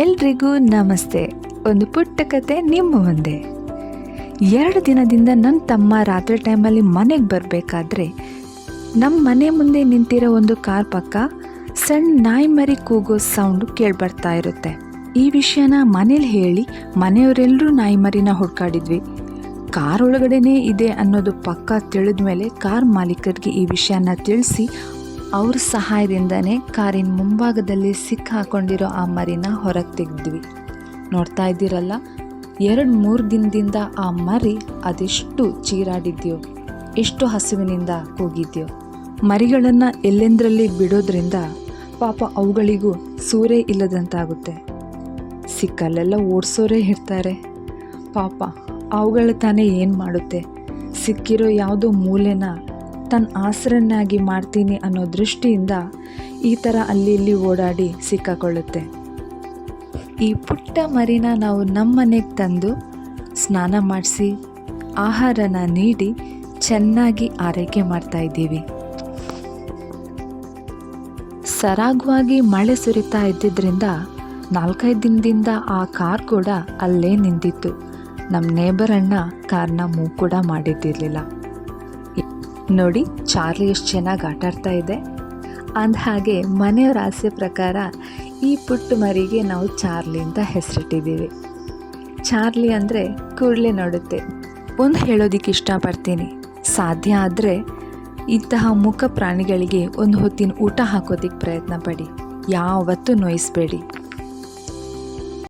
ಎಲ್ರಿಗೂ ನಮಸ್ತೆ. ಒಂದು ಪುಟ್ಟ ಕತೆ ನಿಮ್ಮ ಮುಂದೆ. 2 ದಿನದಿಂದ ನನ್ನ ತಮ್ಮ ರಾತ್ರಿ ಟೈಮಲ್ಲಿ ಮನೆಗೆ ಬರಬೇಕಾದ್ರೆ ನಮ್ಮ ಮನೆ ಮುಂದೆ ನಿಂತಿರೋ ಒಂದು ಕಾರ್ ಪಕ್ಕ ಸಣ್ಣ ನಾಯಿ ಮರಿ ಕೂಗೋ ಸೌಂಡು ಕೇಳಿಬರ್ತಾ ಇರುತ್ತೆ. ಈ ವಿಷಯನ ಮನೇಲಿ ಹೇಳಿ ಮನೆಯವರೆಲ್ಲರೂ ನಾಯಿ ಮರಿನ ಹುಡ್ಕಾಡಿದ್ವಿ. ಕಾರ್ ಒಳಗಡೆನೇ ಇದೆ ಅನ್ನೋದು ಪಕ್ಕ ತಿಳಿದ ಮೇಲೆ ಕಾರ್ ಮಾಲೀಕರಿಗೆ ಈ ವಿಷಯನ ತಿಳಿಸಿ ಅವ್ರ ಸಹಾಯದಿಂದನೇ ಕಾರಿನ ಮುಂಭಾಗದಲ್ಲಿ ಸಿಕ್ಕಾಕೊಂಡಿರೋ ಆ ಮರಿನ ಹೊರಗೆ ತೆಗೆದ್ವಿ. ನೋಡ್ತಾ ಇದ್ದೀರಲ್ಲ, 2-3 ದಿನದಿಂದ ಆ ಮರಿ ಅದೆಷ್ಟು ಚೀರಾಡಿದ್ಯೋ, ಎಷ್ಟು ಹಸುವಿನಿಂದ ಕೂಗಿದ್ಯೋ. ಮರಿಗಳನ್ನು ಎಲ್ಲೆಂದರಲ್ಲಿ ಬಿಡೋದ್ರಿಂದ ಪಾಪ ಅವುಗಳಿಗೂ ಸೂರೇ ಇಲ್ಲದಂತಾಗುತ್ತೆ. ಸಿಕ್ಕಲ್ಲೆಲ್ಲ ಓಡಿಸೋರೇ ಇರ್ತಾರೆ. ಪಾಪ ಅವುಗಳು ತಾನೇ ಏನು ಮಾಡುತ್ತೆ, ಸಿಕ್ಕಿರೋ ಯಾವುದೋ ಮೂಲೆನ ತನ್ನ ಆಸರನ್ನಾಗಿ ಮಾಡ್ತೀನಿ ಅನ್ನೋ ದೃಷ್ಟಿಯಿಂದ ಈ ಥರ ಅಲ್ಲಿ ಇಲ್ಲಿ ಓಡಾಡಿ ಸಿಕ್ಕಾಕೊಳ್ಳುತ್ತೆ. ಈ ಪುಟ್ಟ ಮರಿನ ನಾವು ನಮ್ಮ ಮನೆಗೆ ತಂದು ಸ್ನಾನ ಮಾಡಿಸಿ ಆಹಾರನ ನೀಡಿ ಚೆನ್ನಾಗಿ ಆರೈಕೆ ಮಾಡ್ತಾ ಇದ್ದೀವಿ. ಸರಾಗವಾಗಿ ಮಳೆ ಸುರಿತಾ ಇದ್ದಿದ್ದರಿಂದ 4-5 ದಿನದಿಂದ ಆ ಕಾರ್ ಕೂಡ ಅಲ್ಲೇ ನಿಂತಿತ್ತು. ನಮ್ಮ ನೇಬರ್ ಅಣ್ಣ ಕಾರ್ನ ಮೂವ್ ಕೂಡ ಮಾಡಿದ್ದಿರಲಿಲ್ಲ. ನೋಡಿ, ಚಾರ್ಲಿ ಎಷ್ಟು ಚೆನ್ನಾಗಿ ಆಟಾಡ್ತಾ ಇದೆ. ಅಂದಹಾಗೆ ಮನೆಯವರ ಆಸೆ ಪ್ರಕಾರ ಈ ಪುಟ್ಟ ಮರಿಗೆ ನಾವು ಚಾರ್ಲಿ ಅಂತ ಹೆಸರಿಟ್ಟಿದ್ದೀವಿ. ಚಾರ್ಲಿ ಅಂದರೆ ಕೂಡಲೇ ನೋಡುತ್ತೆ. ಒಂದು ಹೇಳೋದಕ್ಕೆ ಇಷ್ಟಪಡ್ತೀನಿ, ಸಾಧ್ಯ ಆದರೆ ಇಂತಹ ಮೂಕ ಪ್ರಾಣಿಗಳಿಗೆ ಒಂದು ಹೊತ್ತಿನ ಊಟ ಹಾಕೋದಕ್ಕೆ ಪ್ರಯತ್ನ ಪಡಿ. ಯಾವತ್ತೂ ನೋಯಿಸಬೇಡಿ.